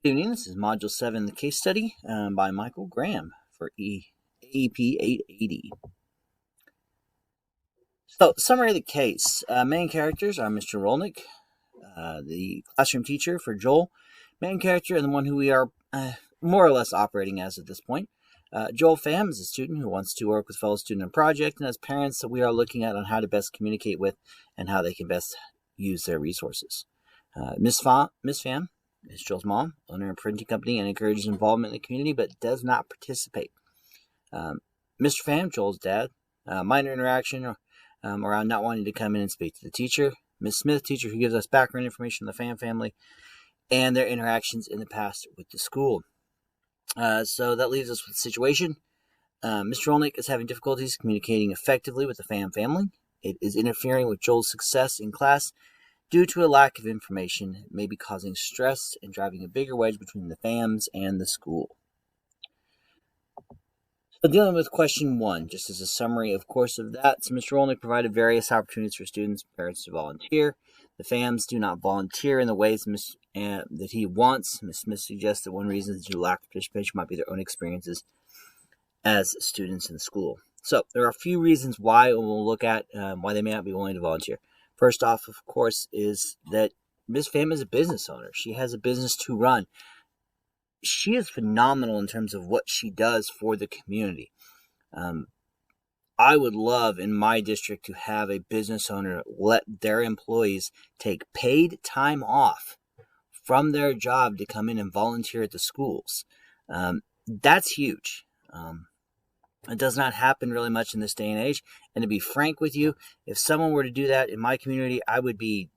Good evening. This is Module 7, the case study by Michael Graham for AP 880. So, summary of the case. Main characters are Mr. Rolnick, the classroom teacher for Joel. Main character and the one who we are more or less operating as at this point. Joel Pham is a student who wants to work with fellow student in a project, and as parents that we are looking at on how to best communicate with and how they can best use their resources. Miss Pham is Joel's mom, owner of a printing company, and encourages involvement in the community, but does not participate. Mr. Pham, Joel's dad, minor interaction around not wanting to come in and speak to the teacher. Miss Smith, teacher who gives us background information on the Pham family and their interactions in the past with the school. So that leaves us with the situation. Mr. Rolnick is having difficulties communicating effectively with the Pham family. It is interfering with Joel's success in class due to a lack of information. It may be causing stress and driving a bigger wedge between the Phams and the school. So dealing with question 1, just as a summary, of course, of that. So Mr. Rolnick provided various opportunities for students and parents to volunteer. The Phams do not volunteer in the ways that he wants. Ms. Smith suggests that one reason due to lack of participation might be their own experiences as students in school. So there are a few reasons why we'll look at why they may not be willing to volunteer. First off, of course, is that Ms. Pham is a business owner. She has a business to run. She is phenomenal in terms of what she does for the community. I would love in my district to have a business owner let their employees take paid time off from their job to come in and volunteer at the schools. That's huge. It does not happen really much in this day and age. And to be frank with you, if someone were to do that in my community, I would be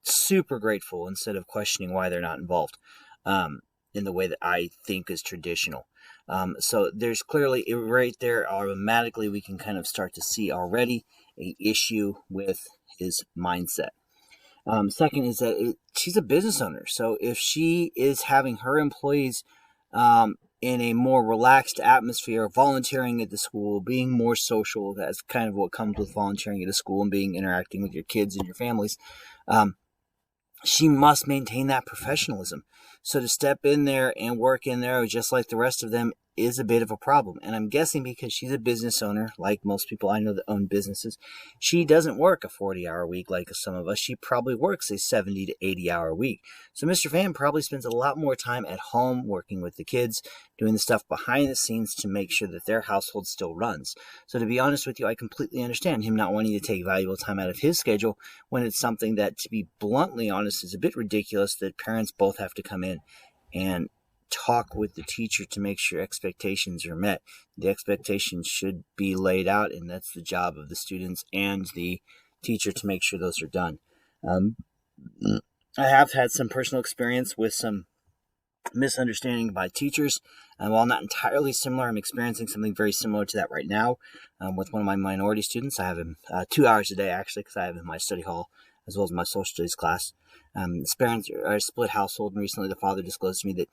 super grateful instead of questioning why they're not involved in the way that I think is traditional. So there's clearly, right there, automatically we can kind of start to see already an issue with his mindset. Second is that she's a business owner. So if she is having her employees in a more relaxed atmosphere, volunteering at the school, being more social, that's kind of what comes with volunteering at a school and interacting with your kids and your families, she must maintain that professionalism. So to step in there and work in there just like the rest of them is a bit of a problem. And I'm guessing because she's a business owner, like most people I know that own businesses, she doesn't work a 40-hour week like some of us. She probably works a 70 to 80-hour week. So Mr. Pham probably spends a lot more time at home working with the kids, doing the stuff behind the scenes to make sure that their household still runs. So to be honest with you, I completely understand him not wanting to take valuable time out of his schedule when it's something that, to be bluntly honest, is a bit ridiculous that parents both have to come in and talk with the teacher to make sure expectations are met. The expectations should be laid out, and that's the job of the students and the teacher to make sure those are done. I have had some personal experience with some misunderstanding by teachers, and while not entirely similar, I'm experiencing something very similar to that right now with one of my minority students. I have him 2 hours a day, actually, because I have him in my study hall as well as my social studies class. His parents are a split household, and recently the father disclosed to me that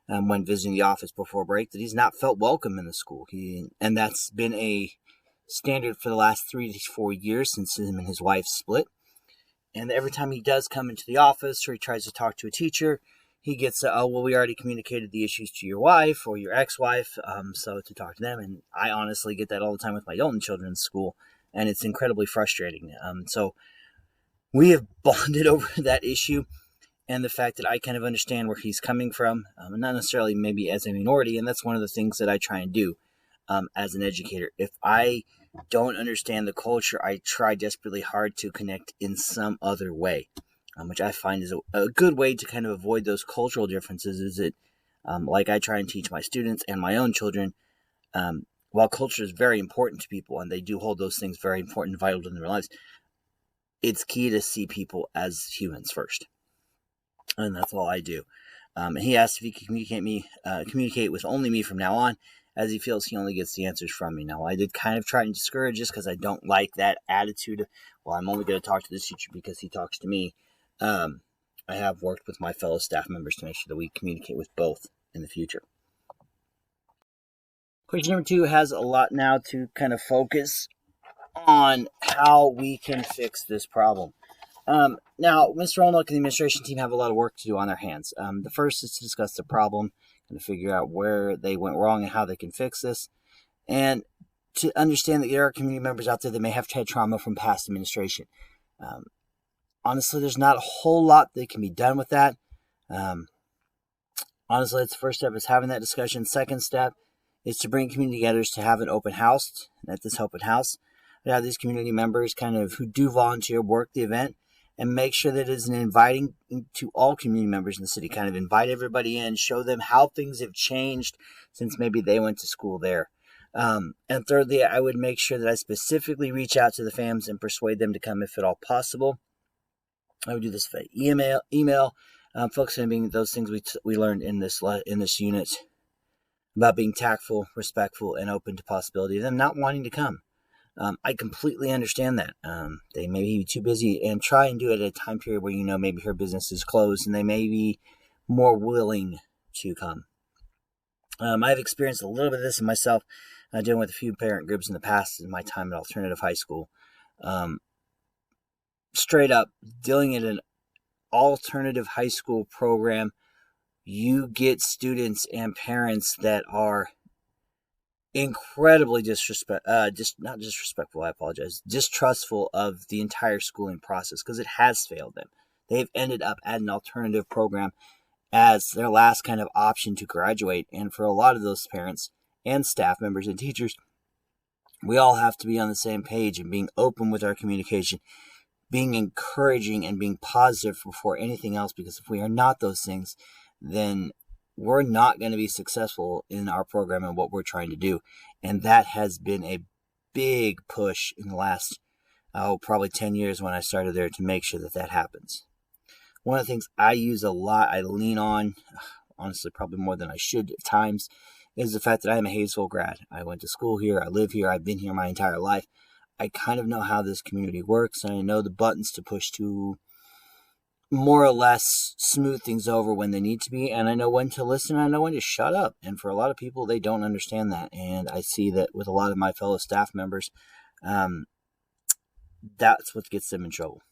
when visiting the office before break, that he's not felt welcome in the school. And that's been a standard for the last 3 to 4 years since him and his wife split. And every time he does come into the office or he tries to talk to a teacher, he gets, we already communicated the issues to your wife or your ex-wife, so to talk to them. And I honestly get that all the time with my own children's school, and it's incredibly frustrating. So we have bonded over that issue and the fact that I kind of understand where he's coming from, not necessarily maybe as a minority, and that's one of the things that I try and do as an educator. If I don't understand the culture, I try desperately hard to connect in some other way, which I find is a good way to kind of avoid those cultural differences. Is that, like I try and teach my students and my own children, while culture is very important to people, and they do hold those things very important and vital in their lives, it's key to see people as humans first. And that's all I do. He asked if he could communicate with only me from now on, as he feels he only gets the answers from me. Now, I did kind of try and discourage this because I don't like that attitude. Well, I'm only going to talk to this teacher because he talks to me. I have worked with my fellow staff members to make sure that we communicate with both in the future. Question number 2 has a lot now to kind of focus on how we can fix this problem. Now, Mr. Olnok and the administration team have a lot of work to do on their hands. The first is to discuss the problem and to figure out where they went wrong and how they can fix this, and to understand that there are community members out there that may have had trauma from past administration. Honestly, there's not a whole lot that can be done with that. Honestly, it's the first step is having that discussion. Second step is to bring community together to have an open house. And at this open house, we have these community members kind of who do volunteer work the event and make sure that it is an inviting to all community members in the city. Kind of invite everybody in, show them how things have changed since maybe they went to school there. And thirdly, I would make sure that I specifically reach out to the fams and persuade them to come if at all possible. I would do this via email, focusing on being those things we learned in this unit about being tactful, respectful, and open to possibility of them not wanting to come. I completely understand that. They may be too busy, and try and do it at a time period where maybe her business is closed and they may be more willing to come. I've experienced a little bit of this in myself, dealing with a few parent groups in the past in my time at alternative high school. Straight up, dealing in an alternative high school program, you get students and parents that are incredibly distrustful of the entire schooling process because it has failed them. They've ended up at an alternative program as their last kind of option to graduate. And for a lot of those parents and staff members and teachers, we all have to be on the same page and being open with our communication, being encouraging and being positive before anything else, because if we are not those things, then we're not going to be successful in our program and what we're trying to do. And that has been a big push in the last, probably 10 years when I started there to make sure that that happens. One of the things I use a lot, I lean on, honestly, probably more than I should at times, is the fact that I'm a Hayesville grad. I went to school here, I live here, I've been here my entire life. I kind of know how this community works, and I know the buttons to push to more or less smooth things over when they need to be, and I know when to listen, and I know when to shut up. And for a lot of people, they don't understand that, and I see that with a lot of my fellow staff members, that's what gets them in trouble.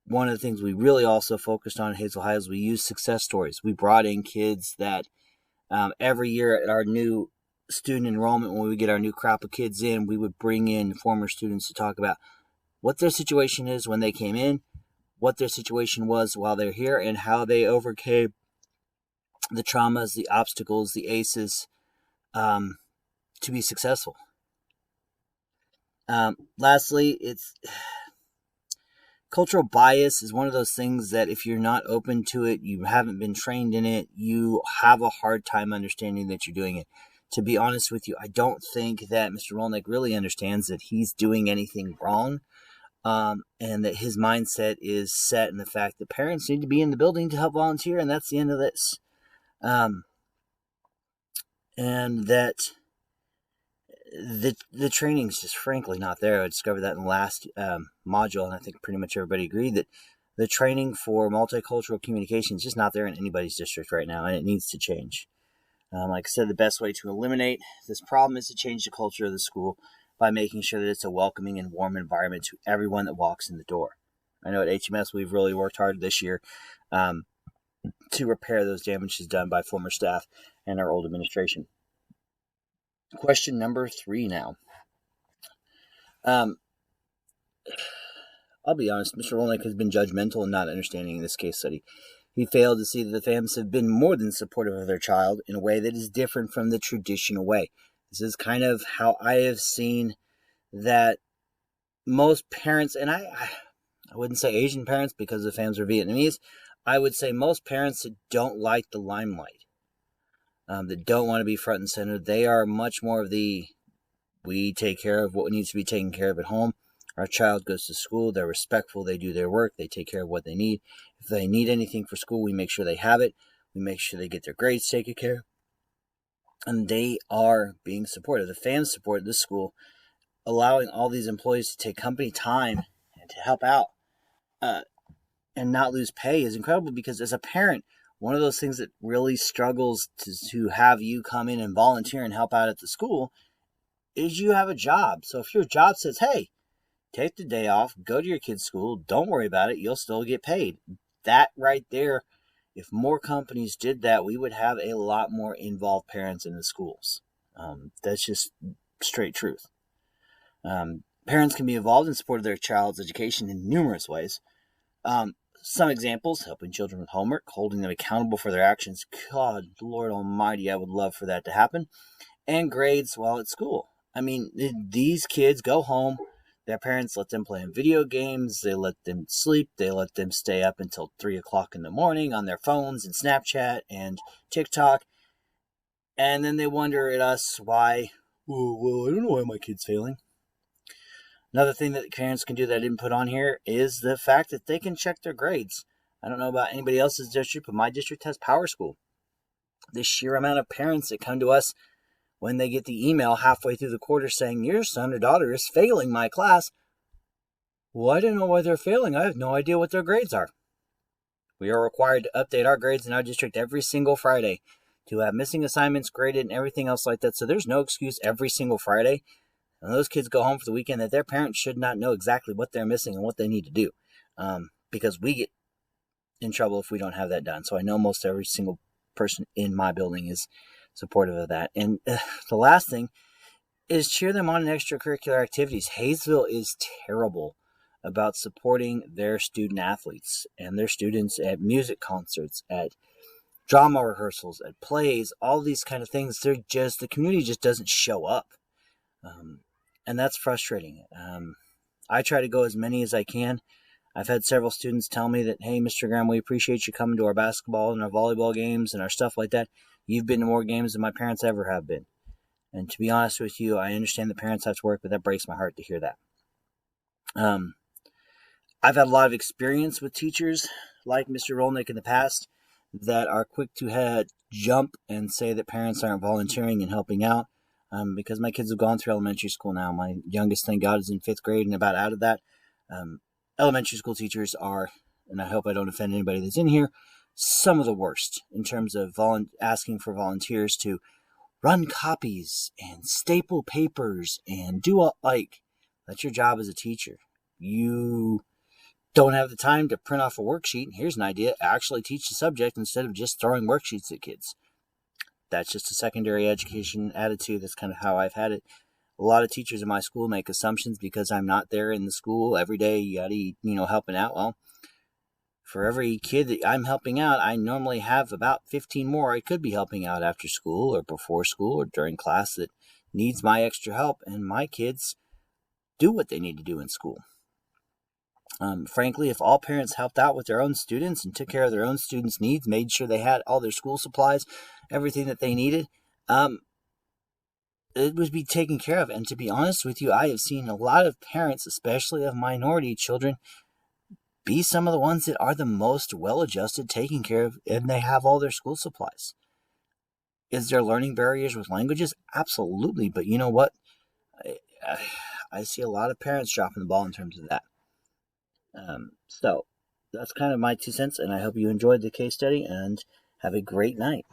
One of the things we really also focused on at Hazel High is we use success stories. We brought in kids that every year at our new student enrollment, when we get our new crop of kids in, we would bring in former students to talk about what their situation is when they came in, what their situation was while they're here, and how they overcame the traumas, the obstacles, the aces to be successful. Lastly, cultural bias is one of those things that if you're not open to it, you haven't been trained in it, you have a hard time understanding that you're doing it. To be honest with you, I don't think that Mr. Rolnick really understands that he's doing anything wrong, and that his mindset is set in the fact that parents need to be in the building to help volunteer, and that's the end of this. And that the training's just frankly not there. I discovered that in the last module, and I think pretty much everybody agreed that the training for multicultural communication is just not there in anybody's district right now, and it needs to change. Like I said, the best way to eliminate this problem is to change the culture of the school by making sure that it's a welcoming and warm environment to everyone that walks in the door. I know at HMS we've really worked hard this year to repair those damages done by former staff and our old administration. Question number 3 now. I'll be honest, Mr. Rolnick has been judgmental and not understanding this case study. He failed to see that the families have been more than supportive of their child in a way that is different from the traditional way. This is kind of how I have seen that most parents, and I wouldn't say Asian parents because the families are Vietnamese, I would say most parents that don't like the limelight, that don't want to be front and center, they are much more of the, we take care of what needs to be taken care of at home. Our child goes to school, they're respectful, they do their work, they take care of what they need. If they need anything for school, we make sure they have it. We make sure they get their grades taken care of. And they are being supportive. The fans support this school, allowing all these employees to take company time and to help out and not lose pay is incredible, because as a parent, one of those things that really struggles to have you come in and volunteer and help out at the school is you have a job. So if your job says, hey, take the day off, go to your kid's school, don't worry about it, you'll still get paid. That right there, if more companies did that, we would have a lot more involved parents in the schools. That's just straight truth. Parents can be involved in support of their child's education in numerous ways. Some examples: helping children with homework, holding them accountable for their actions. God, Lord Almighty, I would love for that to happen. And grades while at school. I mean, these kids go home, their parents let them play in video games, they let them sleep, they let them stay up until 3 o'clock in the morning on their phones and Snapchat and TikTok, and then they wonder at us why, well, I don't know why my kid's failing. Another thing that parents can do that I didn't put on here is the fact that they can check their grades. I don't know about anybody else's district, but my district has Power School. The sheer amount of parents that come to us when they get the email halfway through the quarter saying, your son or daughter is failing my class. Well, I don't know why they're failing. I have no idea what their grades are. We are required to update our grades in our district every single Friday to have missing assignments graded and everything else like that. So there's no excuse every single Friday. And those kids go home for the weekend that their parents should not know exactly what they're missing and what they need to do. Because we get in trouble if we don't have that done. So I know most every single person in my building is supportive of that. And the last thing is cheer them on in extracurricular activities. Hayesville is terrible about supporting their student athletes and their students at music concerts, at drama rehearsals, at plays, all these kind of things. The community just doesn't show up. And that's frustrating. I try to go as many as I can. I've had several students tell me that, hey, Mr. Graham, we appreciate you coming to our basketball and our volleyball games and our stuff like that. You've been to more games than my parents ever have been. And to be honest with you, I understand the parents have to work, but that breaks my heart to hear that. I've had a lot of experience with teachers like Mr. Rolnick in the past that are quick to jump and say that parents aren't volunteering and helping out. Because my kids have gone through elementary school now. My youngest, thank God, is in 5th grade and about out of that. Elementary school teachers are, and I hope I don't offend anybody that's in here, some of the worst in terms of asking for volunteers to run copies and staple papers and do that's your job as a teacher. You don't have the time to print off a worksheet. Here's an idea: actually teach the subject instead of just throwing worksheets at kids. That's just a secondary education attitude. That's kind of how I've had it. A lot of teachers in my school make assumptions because I'm not there in the school every day, helping out. Well, for every kid that I'm helping out, I normally have about 15 more I could be helping out after school or before school or during class that needs my extra help. And my kids do what they need to do in school. Frankly, if all parents helped out with their own students and took care of their own students' needs, made sure they had all their school supplies, everything that they needed, it would be taken care of. And to be honest with you, I have seen a lot of parents, especially of minority children, be some of the ones that are the most well-adjusted, taken care of, and they have all their school supplies. Is there learning barriers with languages? Absolutely. But you know what? I see a lot of parents dropping the ball in terms of that. So that's kind of my 2 cents, and I hope you enjoyed the case study and have a great night.